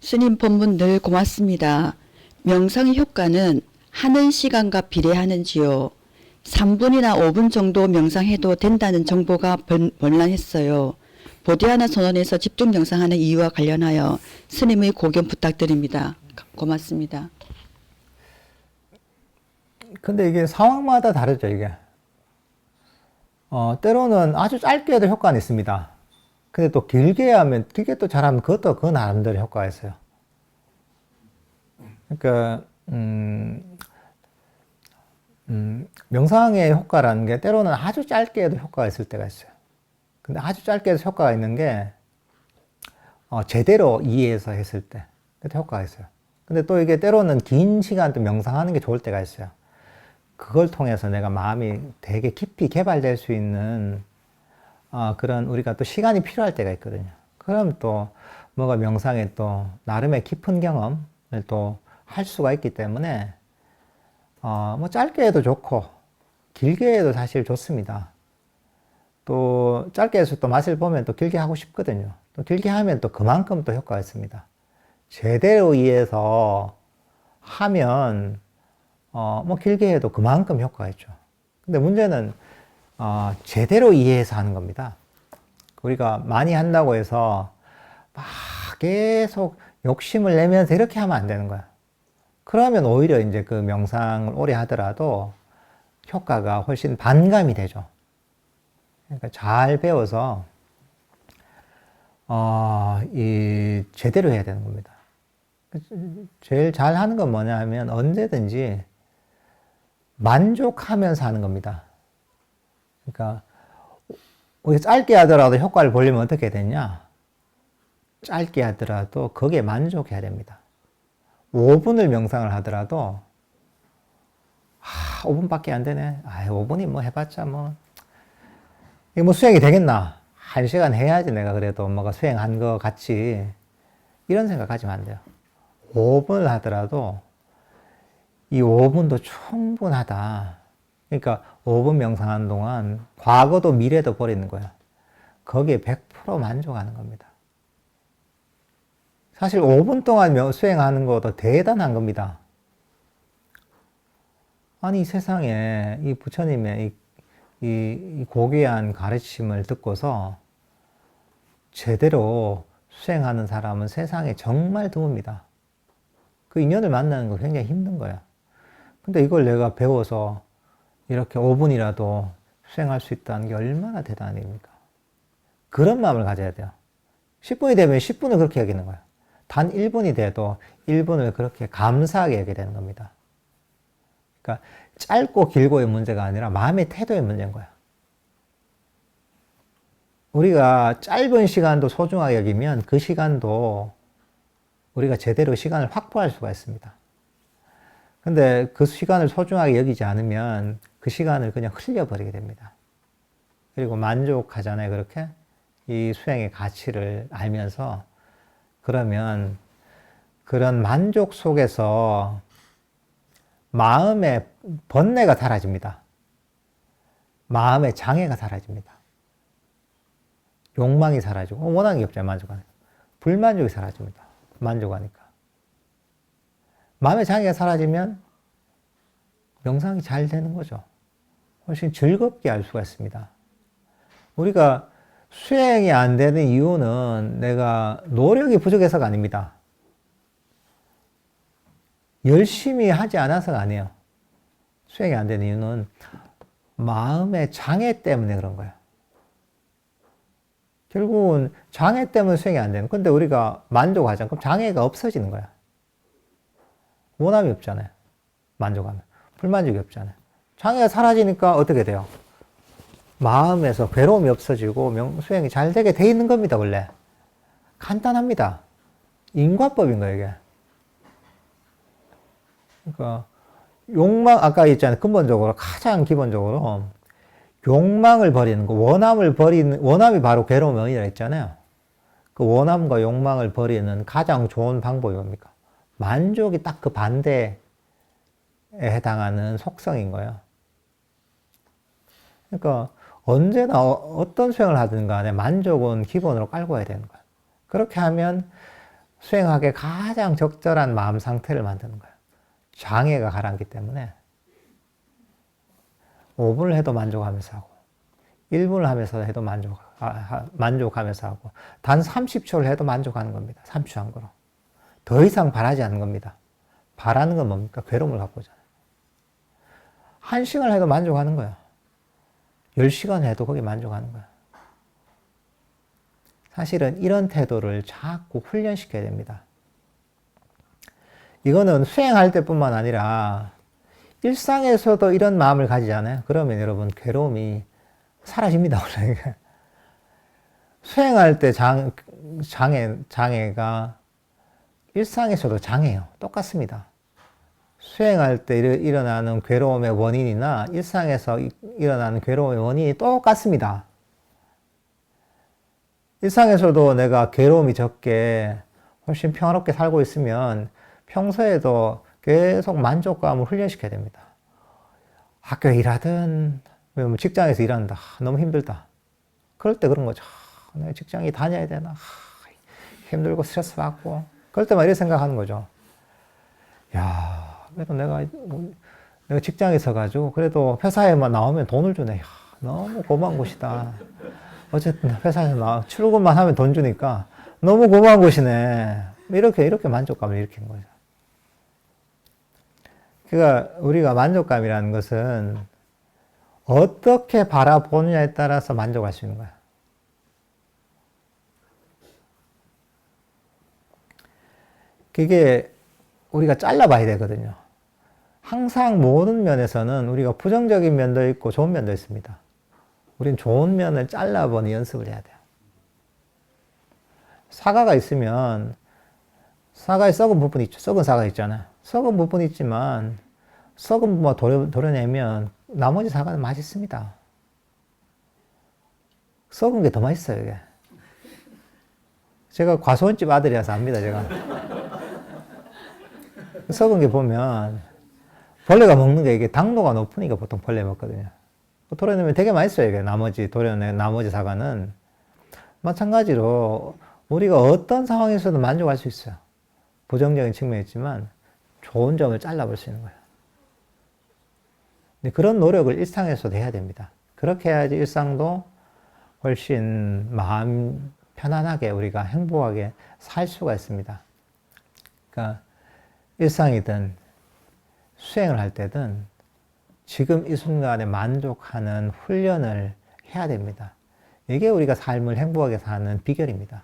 스님 법문 늘 고맙습니다. 명상의 효과는 하는 시간과 비례하는지요. 3분이나 5분 정도 명상해도 된다는 정보가 번란했어요. 보디아나 선언에서 집중 명상하는 이유와 관련하여 스님의 고견 부탁드립니다. 고맙습니다. 근데 이게 상황마다 다르죠, 이게. 때로는 아주 짧게 해도 효과는 있습니다. 근데 또 길게 하면, 길게 또 잘하면 그것도 그 나름대로 효과가 있어요. 그러니까, 명상의 효과라는 게 때로는 아주 짧게 해도 효과가 있을 때가 있어요. 근데 아주 짧게 해서 효과가 있는 게, 제대로 이해해서 했을 때, 그때 효과가 있어요. 근데 또 이게 때로는 긴 시간 또 명상하는 게 좋을 때가 있어요. 그걸 통해서 내가 마음이 되게 깊이 개발될 수 있는 그런 우리가 또 시간이 필요할 때가 있거든요. 그럼 또 뭐가 명상에 또 나름의 깊은 경험을 또 할 수가 있기 때문에 뭐 짧게 해도 좋고 길게 해도 사실 좋습니다. 또 짧게 해서 또 맛을 보면 또 길게 하고 싶거든요. 또 길게 하면 또 그만큼 또 효과가 있습니다. 제대로 이해해서 하면 뭐 길게 해도 그만큼 효과가 있죠. 근데 문제는 제대로 이해해서 하는 겁니다. 우리가 많이 한다고 해서 막 계속 욕심을 내면서 이렇게 하면 안 되는 거야. 그러면 오히려 이제 그 명상을 오래 하더라도 효과가 훨씬 반감이 되죠. 그러니까 잘 배워서 제대로 해야 되는 겁니다. 제일 잘 하는 건 뭐냐 하면 언제든지 만족하면서 하는 겁니다. 그러니까 우리 짧게 하더라도 효과를 보려면 어떻게 되냐? 짧게 하더라도 거기에 만족해야 됩니다. 5분을 명상을 하더라도 5분밖에 안 되네. 5분이 뭐 해봤자 뭐 이게 뭐 수행이 되겠나? 1시간 해야지 내가 그래도 뭐가 수행한 거 같이 이런 생각하지면 안 돼요. 5분을 하더라도 이 5분도 충분하다. 그러니까 5분 명상하는 동안 과거도 미래도 버리는 거야. 거기에 100% 만족하는 겁니다. 사실 5분 동안 수행하는 것도 대단한 겁니다. 아니, 이 세상에 이 부처님의 이 고귀한 가르침을 듣고서 제대로 수행하는 사람은 세상에 정말 드뭅니다. 그 인연을 만나는 거 굉장히 힘든 거야. 근데 이걸 내가 배워서 이렇게 5분이라도 수행할 수 있다는 게 얼마나 대단한 일입니까? 그런 마음을 가져야 돼요. 10분이 되면 10분을 그렇게 여기는 거야. 단 1분이 돼도 1분을 그렇게 감사하게 여기게 되는 겁니다. 그러니까 짧고 길고의 문제가 아니라 마음의 태도의 문제인 거야. 우리가 짧은 시간도 소중하게 여기면 그 시간도 우리가 제대로 시간을 확보할 수가 있습니다. 근데 그 시간을 소중하게 여기지 않으면 그 시간을 그냥 흘려버리게 됩니다. 그리고 만족하잖아요, 그렇게? 이 수행의 가치를 알면서. 그러면 그런 만족 속에서 마음의 번뇌가 사라집니다. 마음의 장애가 사라집니다. 욕망이 사라지고, 원하는 게 없잖아요, 만족하니까. 불만족이 사라집니다. 만족하니까. 마음의 장애가 사라지면 명상이 잘 되는 거죠. 훨씬 즐겁게 할 수가 있습니다. 우리가 수행이 안 되는 이유는 내가 노력이 부족해서가 아닙니다. 열심히 하지 않아서가 아니에요. 수행이 안 되는 이유는 마음의 장애 때문에 그런 거예요. 결국은 장애 때문에 수행이 안 되는. 근데 우리가 만족하잖아. 그럼 장애가 없어지는 거야. 원함이 없잖아요. 만족하면. 불만족이 없잖아요. 장애가 사라지니까 어떻게 돼요? 마음에서 괴로움이 없어지고 수행이 잘 되게 돼 있는 겁니다, 원래. 간단합니다. 인과법인 거예요, 이게. 그러니까, 아까 있잖아요. 근본적으로, 가장 기본적으로, 욕망을 버리는 거, 원함이 바로 괴로움의 원인이라 했잖아요. 그 원함과 욕망을 버리는 가장 좋은 방법이 뭡니까? 만족이 딱 그 반대에 해당하는 속성인 거예요. 그러니까, 언제나 어떤 수행을 하든 간에 만족은 기본으로 깔고 와야 되는 거예요. 그렇게 하면 수행하기에 가장 적절한 마음 상태를 만드는 거예요. 장애가 가라앉기 때문에 5분을 해도 만족하면서 하고 1분을 하면서 해도 만족하면서 하고 단 30초를 해도 만족하는 겁니다. 30초 한거로. 더 이상 바라지 않는 겁니다. 바라는 건 뭡니까? 괴로움을 갖고 오잖아요. 1시간 해도 만족하는 거야. 10시간 해도 거기에 만족하는 거야. 사실은 이런 태도를 자꾸 훈련시켜야 됩니다. 이거는 수행할 때뿐만 아니라 일상에서도 이런 마음을 가지잖아요. 그러면 여러분 괴로움이 사라집니다. 원래. 수행할 때 장애가 일상에서도 장애예요. 똑같습니다. 수행할 때 일어나는 괴로움의 원인이나 일상에서 일어나는 괴로움의 원인이 똑같습니다. 일상에서도 내가 괴로움이 적게 훨씬 평화롭게 살고 있으면 평소에도 계속 만족감을 훈련시켜야 됩니다. 학교에 일하든 직장에서 일한다. 너무 힘들다. 그럴 때 그런 거죠. 내가 직장에 다녀야 되나? 힘들고 스트레스 받고. 그럴 때만 이렇게 생각하는 거죠. 야, 그래도 내가 직장에서 가지고 그래도 회사에만 나오면 돈을 주네. 야, 너무 고마운 곳이다. 어쨌든 회사에서 출근만 하면 돈 주니까 너무 고마운 곳이네. 이렇게 만족감을 일으키는 거죠. 그러니까 우리가 만족감이라는 것은 어떻게 바라보느냐에 따라서 만족할 수 있는 거야. 그게 우리가 잘라봐야 되거든요. 항상 모든 면에서는 우리가 부정적인 면도 있고 좋은 면도 있습니다. 우린 좋은 면을 잘라보는 연습을 해야 돼요. 사과가 있으면 사과에 썩은 부분이 있죠. 썩은 사과 있잖아요. 썩은 부분이 있지만 썩은 부분 도려내면 나머지 사과는 맛있습니다. 썩은 게 더 맛있어요, 이게. 제가 과수원집 아들이라서 압니다, 제가. 썩은 게 보면 벌레가 먹는 게 이게 당도가 높으니까 보통 벌레 먹거든요. 도려내면 되게 맛있어요, 이게. 나머지 사과는. 마찬가지로 우리가 어떤 상황에서도 만족할 수 있어요. 부정적인 측면이 있지만 좋은 점을 잘라볼 수 있는 거예요. 근데 그런 노력을 일상에서도 해야 됩니다. 그렇게 해야지 일상도 훨씬 마음 편안하게 우리가 행복하게 살 수가 있습니다. 그러니까 일상이든 수행을 할 때든 지금 이 순간에 만족하는 훈련을 해야 됩니다. 이게 우리가 삶을 행복하게 사는 비결입니다.